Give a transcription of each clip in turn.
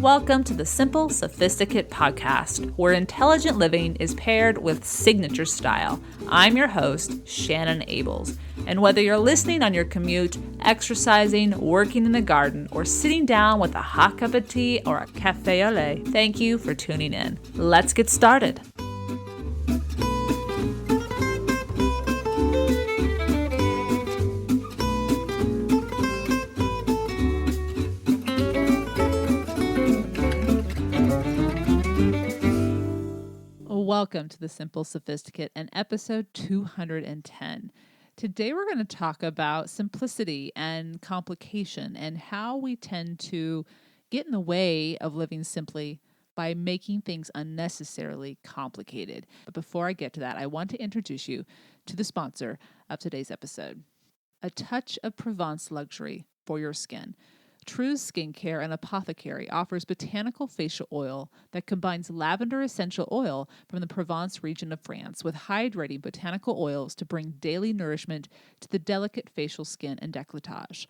Welcome to the Simple Sophisticate podcast, where intelligent living is paired with signature style. I'm your host, Shannon Ables. And whether you're listening on your commute, exercising, working in the garden, or sitting down with a hot cup of tea or a café au lait, thank you for tuning in. Let's get started. Welcome to the Simple Sophisticate and episode 210. Today we're going to talk about simplicity and complication and how we tend to get in the way of living simply by making things unnecessarily complicated. But before I get to that, I want to introduce you to the sponsor of today's episode, A Touch of Provence Luxury for your skin. True's Skincare and Apothecary offers botanical facial oil that combines lavender essential oil from the Provence region of France with hydrating botanical oils to bring daily nourishment to the delicate facial skin and décolletage.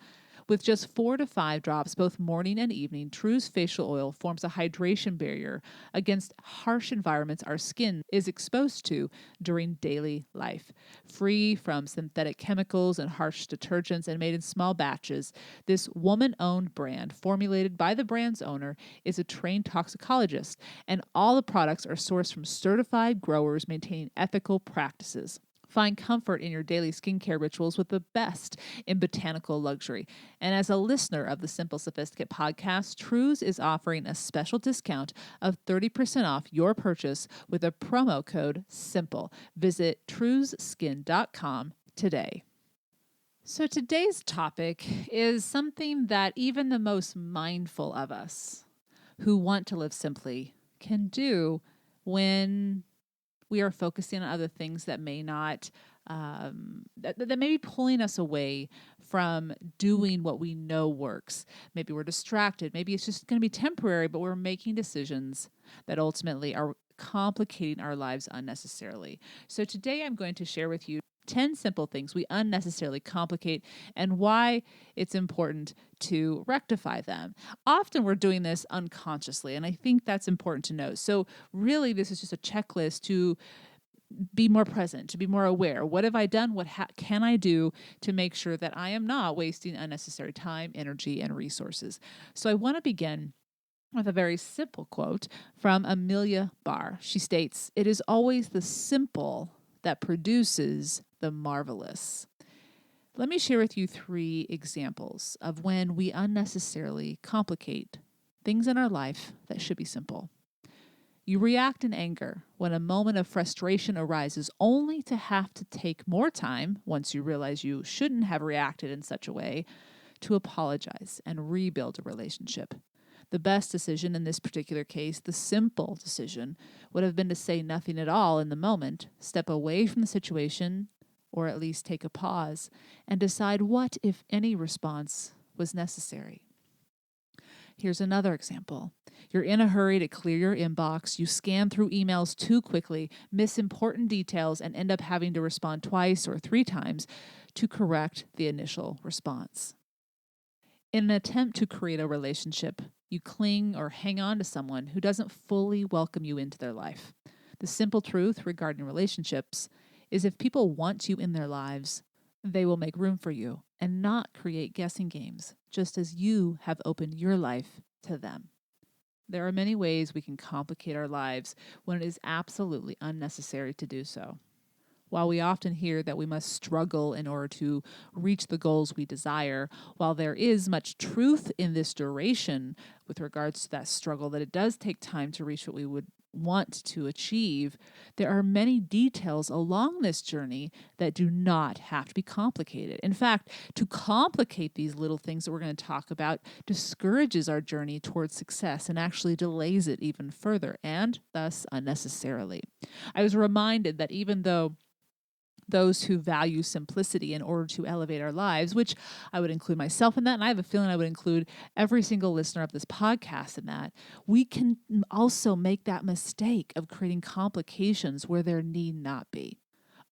With just 4 to 5 drops both morning and evening, True's facial oil forms a hydration barrier against harsh environments our skin is exposed to during daily life. Free from synthetic chemicals and harsh detergents and made in small batches, this woman-owned brand, formulated by the brand's owner, is a trained toxicologist, and all the products are sourced from certified growers maintaining ethical practices. Find comfort in your daily skincare rituals with the best in botanical luxury. And as a listener of the Simple Sophisticate podcast, True's is offering a special discount of 30% off your purchase with a promo code SIMPLE. Visit trueskin.com today. So today's topic is something that even the most mindful of us who want to live simply can do when we are focusing on other things that may not, that may be pulling us away from doing what we know works. Maybe we're distracted. Maybe it's just going to be temporary, but we're making decisions that ultimately are complicating our lives unnecessarily. So today I'm going to share with you 10 simple things we unnecessarily complicate and why it's important to rectify them. Often we're doing this unconsciously, and I think that's important to know. So really, this is just a checklist to be more present, to be more aware. What have I done? What can I do to make sure that I am not wasting unnecessary time, energy, and resources? So I want to begin with a very simple quote from Amelia Barr. She states, "It is always the simple that produces the marvelous." Let me share with you 3 examples of when we unnecessarily complicate things in our life that should be simple. You react in anger when a moment of frustration arises only to have to take more time, once you realize you shouldn't have reacted in such a way, to apologize and rebuild a relationship. The best decision in this particular case, the simple decision, would have been to say nothing at all in the moment, step away from the situation, or at least take a pause, and decide what, if any, response was necessary. Here's another example. You're in a hurry to clear your inbox, you scan through emails too quickly, miss important details, and end up having to respond 2 or 3 times to correct the initial response. In an attempt to create a relationship, you cling or hang on to someone who doesn't fully welcome you into their life. The simple truth regarding relationships is if people want you in their lives, they will make room for you and not create guessing games, just as you have opened your life to them. There are many ways we can complicate our lives when it is absolutely unnecessary to do so. While we often hear that we must struggle in order to reach the goals we desire, while there is much truth in this duration with regards to that struggle, that it does take time to reach what we would want to achieve, there are many details along this journey that do not have to be complicated. In fact, to complicate these little things that we're going to talk about discourages our journey towards success and actually delays it even further, and thus unnecessarily. I was reminded that even though those who value simplicity in order to elevate our lives, which I would include myself in that, and I have a feeling I would include every single listener of this podcast in that, we can also make that mistake of creating complications where there need not be.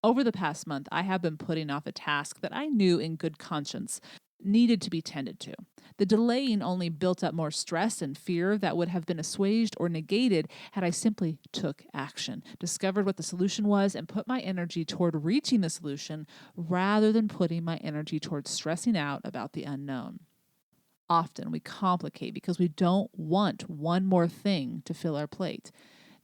Over the past month, I have been putting off a task that I knew in good conscience needed to be tended to. The delaying only built up more stress and fear that would have been assuaged or negated had I simply took action, discovered what the solution was, and put my energy toward reaching the solution rather than putting my energy toward stressing out about the unknown. Often we complicate because we don't want one more thing to fill our plate.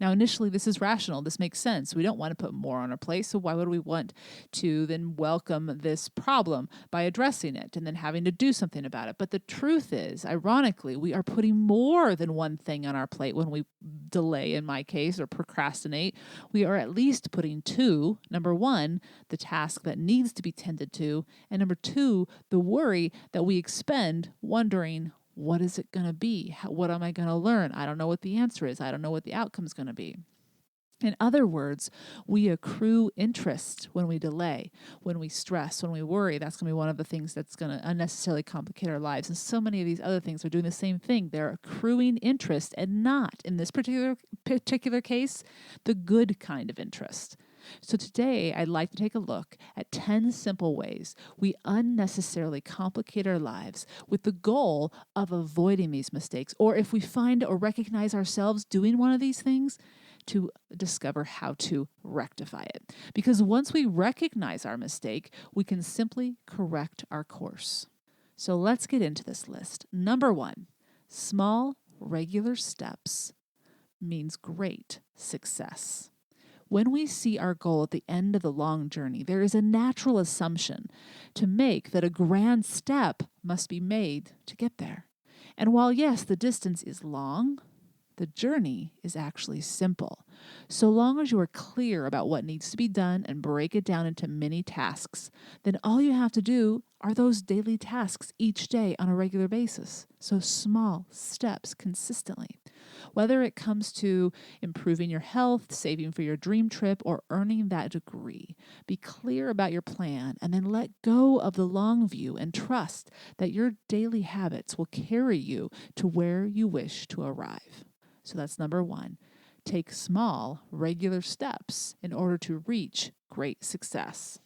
Now, initially, this is rational. This makes sense. We don't want to put more on our plate, so why would we want to then welcome this problem by addressing it and then having to do something about it? But the truth is, ironically, we are putting more than one thing on our plate when we delay, in my case, or procrastinate. We are at least putting two. Number one, the task that needs to be tended to, and number two, the worry that we expend wondering, what is it going to be? What am I going to learn? I don't know what the answer is. I don't know what the outcome is going to be. In other words, we accrue interest when we delay, when we stress, when we worry. That's going to be one of the things that's going to unnecessarily complicate our lives. And so many of these other things are doing the same thing. They're accruing interest and not, in this particular case, the good kind of interest. So today, I'd like to take a look at 10 simple ways we unnecessarily complicate our lives with the goal of avoiding these mistakes, or if we find or recognize ourselves doing one of these things, to discover how to rectify it. Because once we recognize our mistake, we can simply correct our course. So let's get into this list. Number 1, small, regular steps means great success. When we see our goal at the end of the long journey, there is a natural assumption to make that a grand step must be made to get there. And while, yes, the distance is long, the journey is actually simple. So long as you are clear about what needs to be done and break it down into many tasks, then all you have to do are those daily tasks each day on a regular basis. So small steps consistently. Whether it comes to improving your health, saving for your dream trip, or earning that degree, be clear about your plan and then let go of the long view and trust that your daily habits will carry you to where you wish to arrive. So that's number 1. Take small, regular steps in order to reach great success.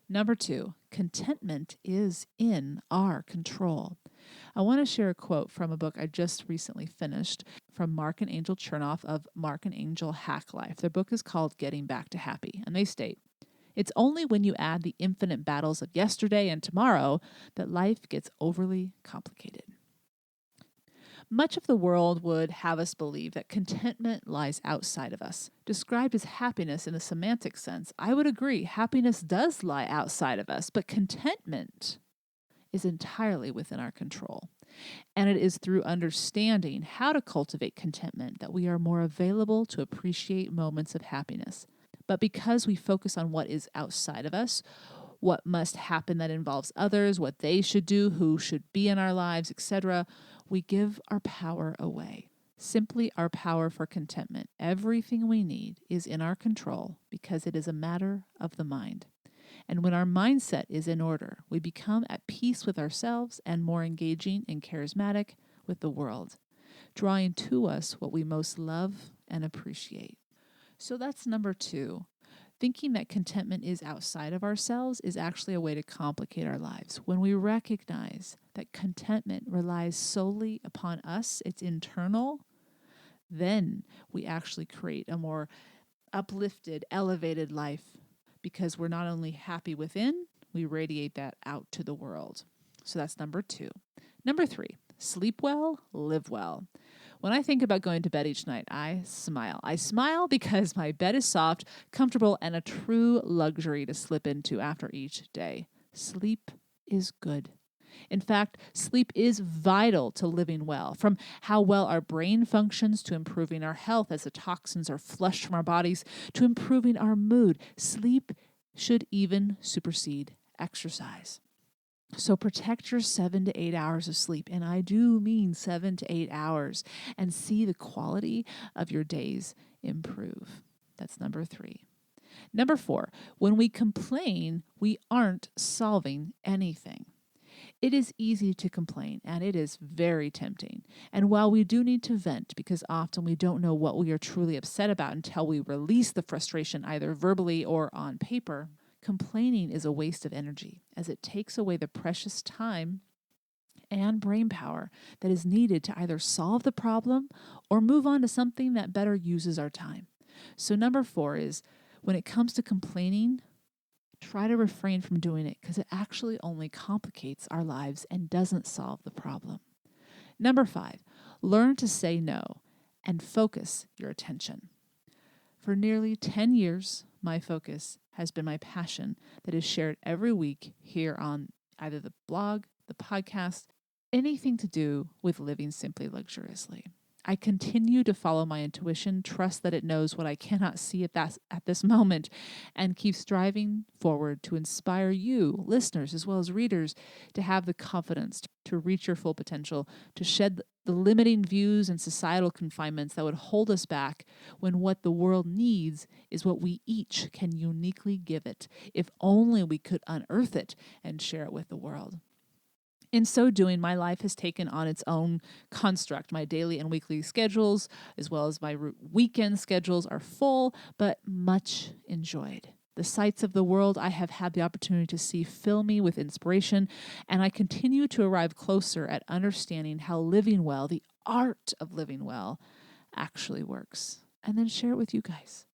Number 2, contentment is in our control. I want to share a quote from a book I just recently finished from Mark and Angel Chernoff of Mark and Angel Hack Life. Their book is called Getting Back to Happy, and they state, "It's only when you add the infinite battles of yesterday and tomorrow that life gets overly complicated." Much of the world would have us believe that contentment lies outside of us. Described as happiness in a semantic sense, I would agree happiness does lie outside of us, but contentment is entirely within our control. And it is through understanding how to cultivate contentment that we are more available to appreciate moments of happiness. But because we focus on what is outside of us, what must happen that involves others, what they should do, who should be in our lives, etc., we give our power away. Simply our power for contentment. Everything we need is in our control because it is a matter of the mind. And when our mindset is in order, we become at peace with ourselves and more engaging and charismatic with the world, drawing to us what we most love and appreciate. So that's number 2. Thinking that contentment is outside of ourselves is actually a way to complicate our lives. When we recognize that contentment relies solely upon us, it's internal, then we actually create a more uplifted, elevated life because we're not only happy within, we radiate that out to the world. So that's number 2. Number 3, sleep well, live well. When I think about going to bed each night, I smile. I smile because my bed is soft, comfortable, and a true luxury to slip into after each day. Sleep is good. In fact, sleep is vital to living well, from how well our brain functions to improving our health as the toxins are flushed from our bodies to improving our mood. Sleep should even supersede exercise. So protect your 7 to 8 hours of sleep, and I do mean 7 to 8 hours, and see the quality of your days improve. That's number 3. Number 4, when we complain, we aren't solving anything. It is easy to complain, and it is very tempting. And while we do need to vent, because often we don't know what we are truly upset about until we release the frustration either verbally or on paper, complaining is a waste of energy, as it takes away the precious time and brain power that is needed to either solve the problem or move on to something that better uses our time. So number 4 is, when it comes to complaining, try to refrain from doing it, because it actually only complicates our lives and doesn't solve the problem. Number 5, learn to say no and focus your attention. For nearly 10 years, my focus has been my passion that is shared every week here on either the blog, the podcast, anything to do with living simply luxuriously. I continue to follow my intuition, trust that it knows what I cannot see at this moment, and keep striving forward to inspire you, listeners, as well as readers, to have the confidence to reach your full potential, to shed the limiting views and societal confinements that would hold us back, when what the world needs is what we each can uniquely give it, if only we could unearth it and share it with the world. In so doing, my life has taken on its own construct. My daily and weekly schedules, as well as my weekend schedules, are full, but much enjoyed. The sights of the world I have had the opportunity to see fill me with inspiration, and I continue to arrive closer at understanding how living well, the art of living well, actually works, and then share it with you guys.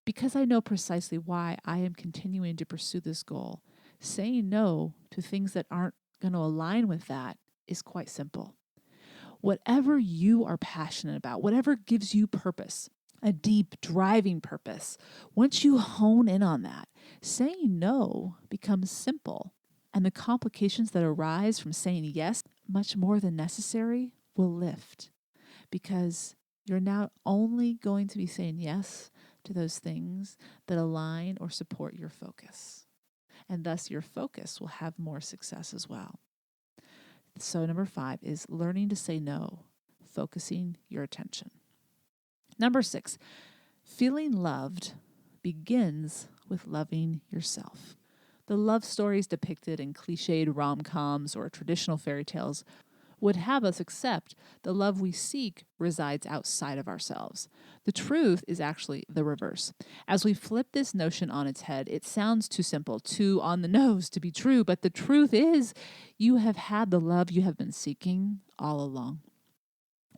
Because I know precisely why I am continuing to pursue this goal, saying no to things that aren't going to align with that is quite simple. Whatever you are passionate about, whatever gives you purpose, a deep driving purpose, once you hone in on that, saying no becomes simple, and the complications that arise from saying yes, much more than necessary, will lift, because you're now only going to be saying yes to those things that align or support your focus. And thus your focus will have more success as well. So number 5 is learning to say no, focusing your attention. Number 6, feeling loved begins with loving yourself. The love stories depicted in cliched rom-coms or traditional fairy tales would have us accept the love we seek resides outside of ourselves. The truth is actually the reverse. As we flip this notion on its head, it sounds too simple, too on the nose to be true, but the truth is you have had the love you have been seeking all along.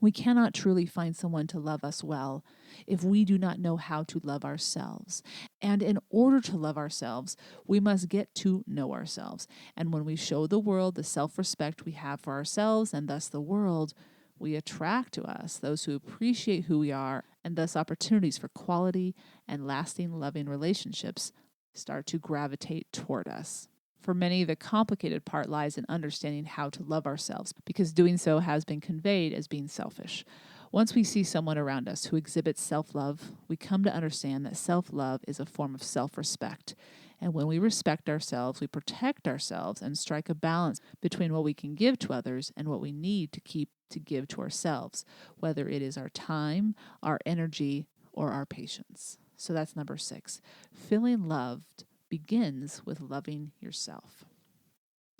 We cannot truly find someone to love us well if we do not know how to love ourselves. And in order to love ourselves, we must get to know ourselves. And when we show the world the self-respect we have for ourselves and thus the world, we attract to us those who appreciate who we are, and thus opportunities for quality and lasting loving relationships start to gravitate toward us. For many, the complicated part lies in understanding how to love ourselves, because doing so has been conveyed as being selfish. Once we see someone around us who exhibits self-love, we come to understand that self-love is a form of self-respect. And when we respect ourselves, we protect ourselves and strike a balance between what we can give to others and what we need to keep to give to ourselves, whether it is our time, our energy, or our patience. So that's number 6. Feeling loved begins with loving yourself.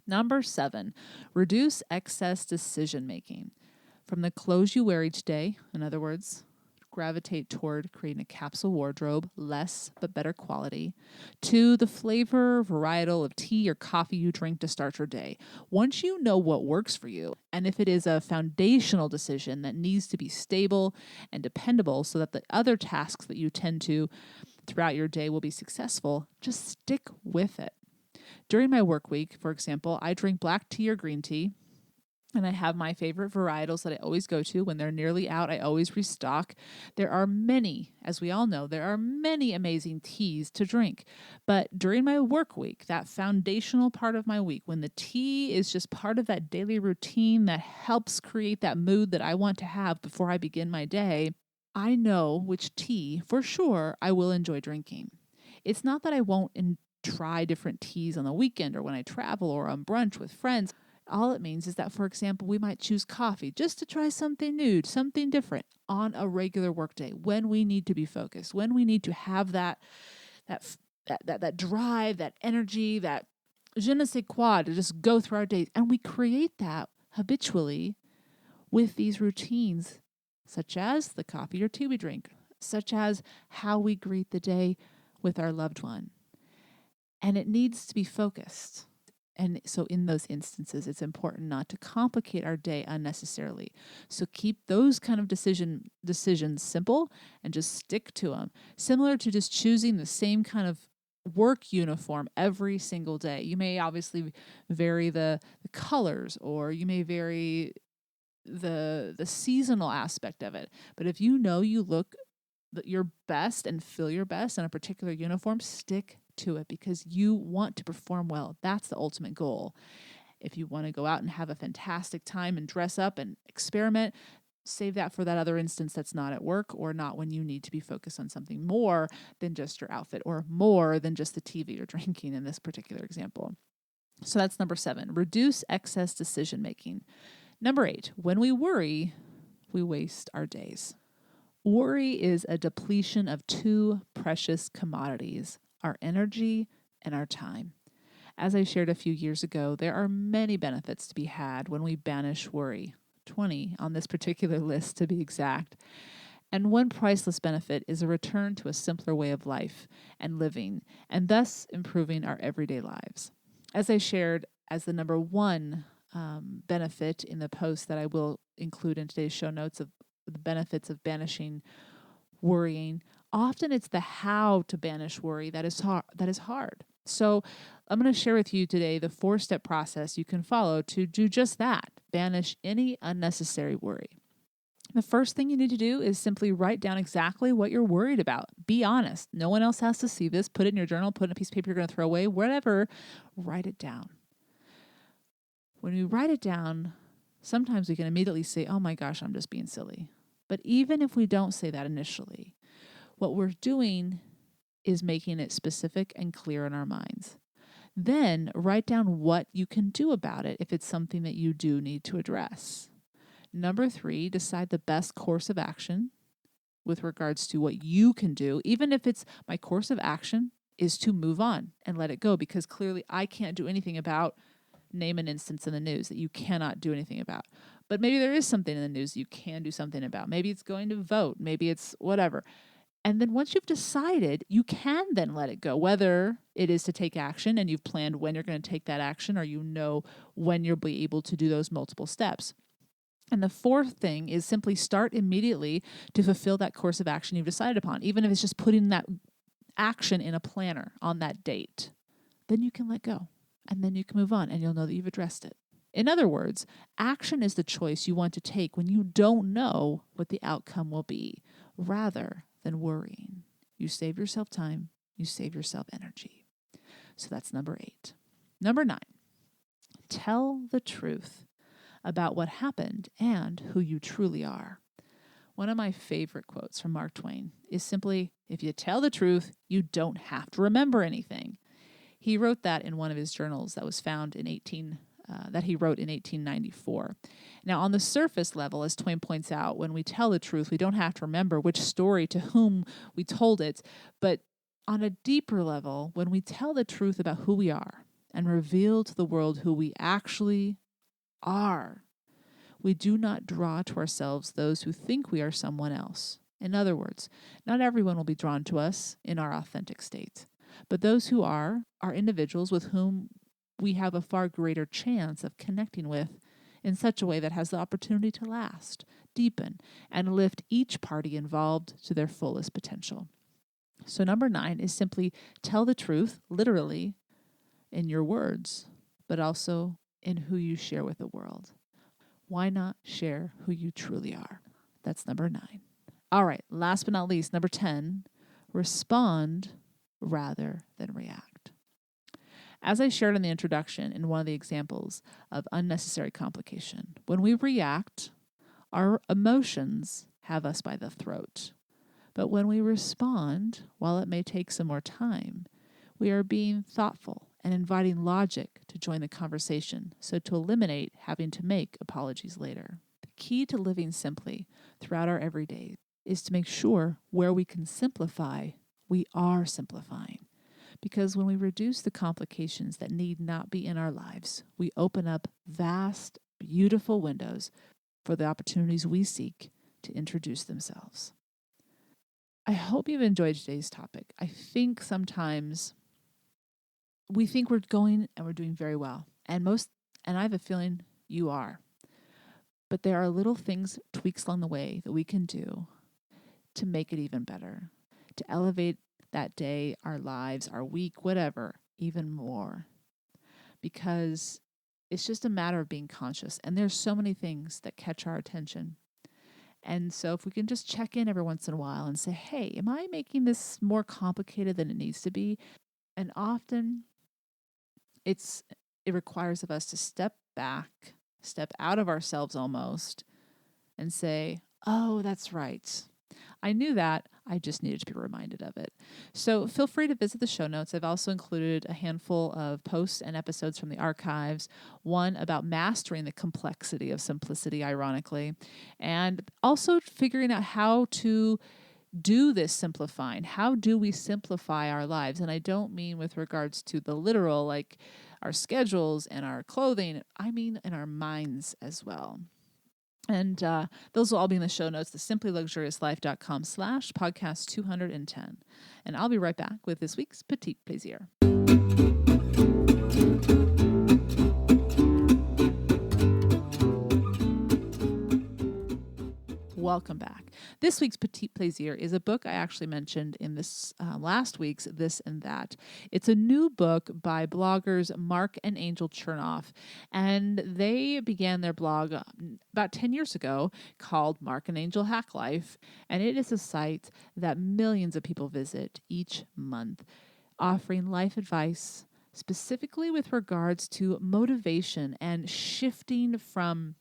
Number 7, reduce excess decision making. From the clothes you wear each day, in other words, gravitate toward creating a capsule wardrobe, less but better quality, to the flavor varietal of tea or coffee you drink to start your day. Once you know what works for you, and if it is a foundational decision that needs to be stable and dependable so that the other tasks that you tend to throughout your day will be successful, just stick with it. During my work week, for example, I drink black tea or green tea, and I have my favorite varietals that I always go to. When they're nearly out, I always restock. There are many, as we all know, there are many amazing teas to drink. But during my work week, that foundational part of my week, when the tea is just part of that daily routine that helps create that mood that I want to have before I begin my day, I know which tea, for sure, I will enjoy drinking. It's not that I won't try different teas on the weekend or when I travel or on brunch with friends. All it means is that, for example, we might choose coffee just to try something new, something different on a regular workday when we need to be focused, when we need to have that that drive, that energy, that je ne sais quoi to just go through our days. And we create that habitually with these routines, such as the coffee or tea we drink, such as how we greet the day with our loved one. And it needs to be focused. And so in those instances, it's important not to complicate our day unnecessarily. So keep those kind of decisions simple and just stick to them. Similar to just choosing the same kind of work uniform every single day. You may obviously vary the colors, or you may vary the seasonal aspect of it. But if you know you look your best and feel your best in a particular uniform, stick to it because you want to perform well. That's the ultimate goal. If you want to go out and have a fantastic time and dress up and experiment, save that for that other instance that's not at work or not when you need to be focused on something more than just your outfit or more than just the tea you're drinking in this particular example. So that's number 7, reduce excess decision making. Number 8, when we worry, we waste our days. Worry is a depletion of 2 precious commodities, our energy and our time. As I shared a few years ago, there are many benefits to be had when we banish worry, 20 on this particular list to be exact. And one priceless benefit is a return to a simpler way of life and living, and thus improving our everyday lives. As I shared as the number 1 benefit in the post that I will include in today's show notes of the benefits of banishing worrying, often it's the how to banish worry that is hard. So I'm going to share with you today the 4-step process you can follow to do just that, banish any unnecessary worry. The first thing you need to do is simply write down exactly what you're worried about. Be honest. No one else has to see this. Put it in your journal, put it in a piece of paper you're going to throw away, whatever. Write it down. When we write it down, sometimes we can immediately say, oh my gosh, I'm just being silly. But even if we don't say that initially, what we're doing is making it specific and clear in our minds. Then write down what you can do about it if it's something that you do need to address. Number 3, decide the best course of action with regards to what you can do, even if it's my course of action is to move on and let it go, because clearly I can't do anything about, name an instance in the news that you cannot do anything about. But maybe there is something in the news you can do something about. Maybe it's going to vote. Maybe it's whatever. And then once you've decided, you can then let it go, whether it is to take action and you've planned when you're going to take that action, or you know when you'll be able to do those multiple steps. And the 4th thing is simply start immediately to fulfill that course of action you've decided upon, even if it's just putting that action in a planner on that date. Then you can let go, and then you can move on, and you'll know that you've addressed it. In other words, action is the choice you want to take when you don't know what the outcome will be, rather than worrying. You save yourself time, you save yourself energy. So that's number 8. Number 9, tell the truth about what happened and who you truly are. One of my favorite quotes from Mark Twain is simply, if you tell the truth, you don't have to remember anything. He wrote that in one of his journals that was found in that he wrote in 1894. Now, on the surface level, as Twain points out, when we tell the truth, we don't have to remember which story to whom we told it. But on a deeper level, when we tell the truth about who we are and reveal to the world who we actually are, we do not draw to ourselves those who think we are someone else. In other words, not everyone will be drawn to us in our authentic state, but those who are individuals with whom we have a far greater chance of connecting with in such a way that has the opportunity to last, deepen, and lift each party involved to their fullest potential. So number 9 is simply tell the truth, literally, in your words, but also in who you share with the world. Why not share who you truly are? That's number 9. All right, last but not least, number 10, respond rather than react. As I shared in the introduction in one of the examples of unnecessary complication, when we react, our emotions have us by the throat. But when we respond, while it may take some more time, we are being thoughtful and inviting logic to join the conversation, so to eliminate having to make apologies later. The key to living simply throughout our everyday is to make sure where we can simplify, we are simplifying. Because when we reduce the complications that need not be in our lives, we open up vast, beautiful windows for the opportunities we seek to introduce themselves. I hope you've enjoyed today's topic. I think sometimes we think we're going and we're doing very well. And I have a feeling you are. But there are little things, tweaks along the way that we can do to make it even better, to elevate that day, our lives, our week, whatever, even more. Because it's just a matter of being conscious. And there's so many things that catch our attention. And so if we can just check in every once in a while and say, hey, am I making this more complicated than it needs to be? And often it requires of us to step back, step out of ourselves almost, and say, oh, that's right. I knew that. I just needed to be reminded of it. So feel free to visit the show notes. I've also included a handful of posts and episodes from the archives, one about mastering the complexity of simplicity, ironically, and also figuring out how to do this simplifying. How do we simplify our lives? And I don't mean with regards to the literal, like our schedules and our clothing. I mean in our minds as well. And those will all be in the show notes, the simplyluxuriouslife.com/podcast 210. And I'll be right back with this week's Petite Plaisir. Welcome back. This week's Petite Plaisir is a book I actually mentioned in this last week's This and That. It's a new book by bloggers Mark and Angel Chernoff, and they began their blog about 10 years ago called Mark and Angel Hack Life, and it is a site that millions of people visit each month, offering life advice specifically with regards to motivation and shifting from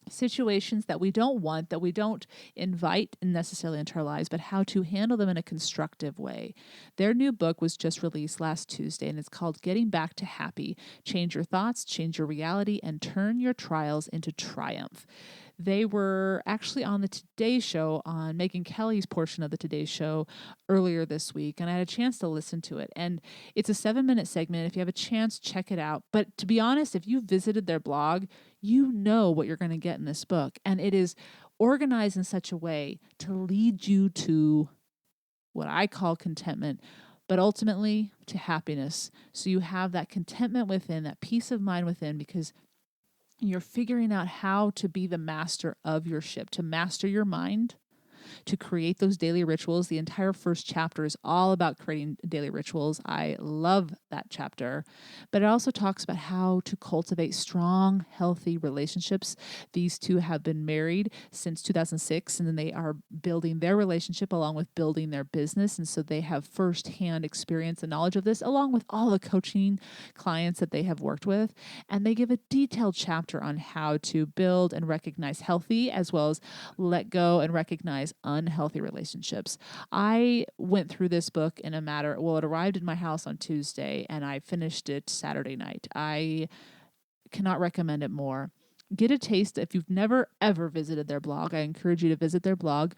situations that we don't want, that we don't invite necessarily into our lives, but how to handle them in a constructive way. Their new book was just released last Tuesday, and it's called Getting Back to Happy. Change your thoughts, change your reality, and turn your trials into triumph. They were actually on the Today Show, on Megyn Kelly's portion of the Today Show earlier this week, and I had a chance to listen to it. And it's a 7-minute segment. If you have a chance, check it out. But to be honest, if you visited their blog, you know what you're going to get in this book. And it is organized in such a way to lead you to what I call contentment, but ultimately to happiness. So you have that contentment within, that peace of mind within, because you're figuring out how to be the master of your ship, to master your mind, to create those daily rituals. The entire first chapter is all about creating daily rituals. I love that chapter. But it also talks about how to cultivate strong, healthy relationships. These two have been married since 2006, and then they are building their relationship along with building their business. And so they have firsthand experience and knowledge of this, along with all the coaching clients that they have worked with. And they give a detailed chapter on how to build and recognize healthy, as well as let go and recognize unhealthy relationships. I went through this book in it arrived in my house on Tuesday and I finished it Saturday night. I cannot recommend it more. Get a taste. If you've never ever visited their blog, I encourage you to visit their blog,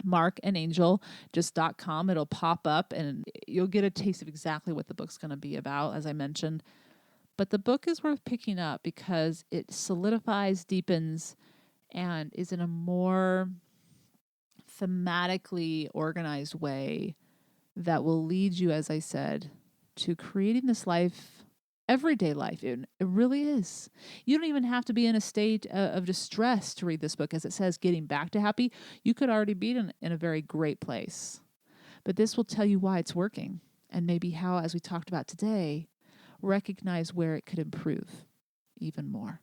markandangel.com. It'll pop up and you'll get a taste of exactly what the book's going to be about, as I mentioned. But the book is worth picking up because it solidifies, deepens, and is in a more thematically organized way that will lead you, as I said, to creating this life, everyday life. It really is. You don't even have to be in a state of distress to read this book. As it says, getting back to happy, you could already be in a very great place. But this will tell you why it's working and maybe how, as we talked about today, recognize where it could improve even more.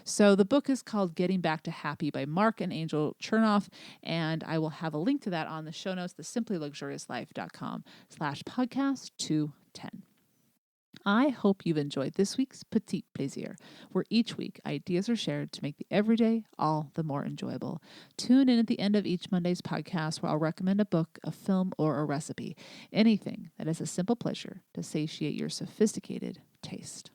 So the book is called Getting Back to Happy by Mark and Angel Chernoff, and I will have a link to that on the show notes, the simplyluxuriouslife.com/podcast 210. I hope you've enjoyed this week's Petite Plaisir, where each week ideas are shared to make the everyday all the more enjoyable. Tune in at the end of each Monday's podcast where I'll recommend a book, a film, or a recipe, anything that is a simple pleasure to satiate your sophisticated taste.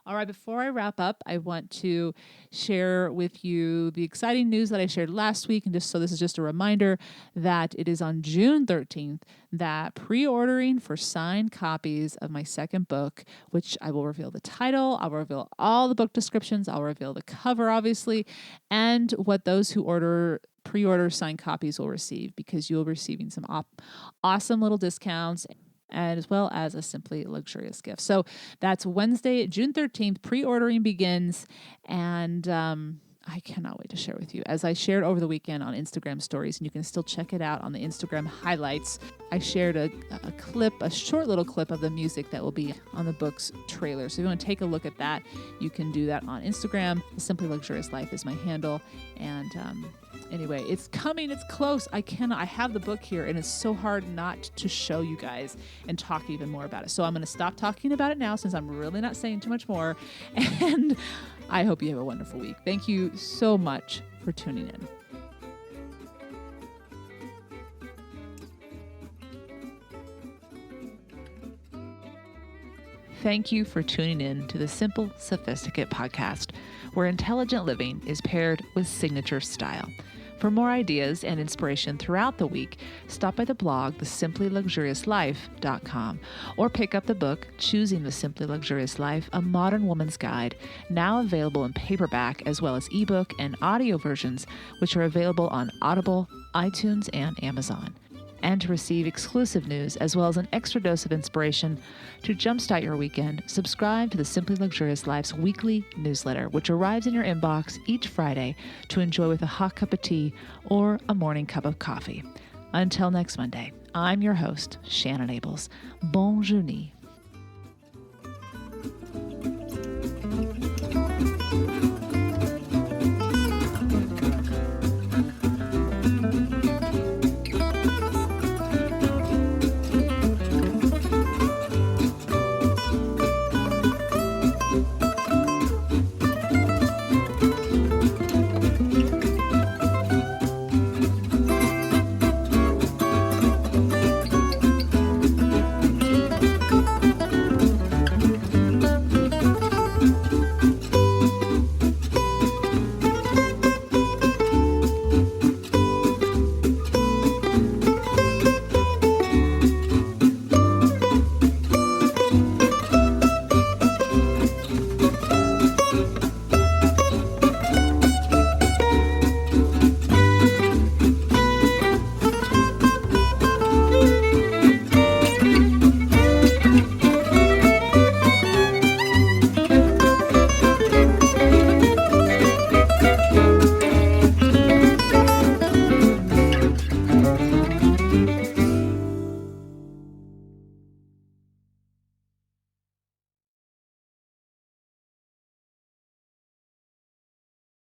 All right, before I wrap up, I want to share with you the exciting news that I shared last week. And just so this is just a reminder that it is on June 13th that pre-ordering for signed copies of my second book, which I will reveal the title, I'll reveal all the book descriptions, I'll reveal the cover, obviously, and what those who pre-order signed copies will receive, because you'll be receiving some awesome little discounts, and as well as a simply luxurious gift. So that's Wednesday, June 13th. Pre-ordering begins, and I cannot wait to share with you. As I shared over the weekend on Instagram stories, and you can still check it out on the Instagram highlights, I shared a short little clip of the music that will be on the book's trailer. So if you want to take a look at that, you can do that on Instagram. Simply Luxurious Life is my handle. And anyway, it's coming. It's close. I have the book here, and it's so hard not to show you guys and talk even more about it. So I'm going to stop talking about it now, since I'm really not saying too much more. And I hope you have a wonderful week. Thank you so much for tuning in. Thank you for tuning in to the Simple Sophisticate podcast, where intelligent living is paired with signature style. For more ideas and inspiration throughout the week, stop by the blog, thesimplyluxuriouslife.com, or pick up the book, Choosing the Simply Luxurious Life, A Modern Woman's Guide, now available in paperback as well as ebook and audio versions, which are available on Audible, iTunes, and Amazon. And to receive exclusive news as well as an extra dose of inspiration to jumpstart your weekend, subscribe to the Simply Luxurious Life's weekly newsletter, which arrives in your inbox each Friday to enjoy with a hot cup of tea or a morning cup of coffee. Until next Monday, I'm your host, Shannon Ables. Bonne journée.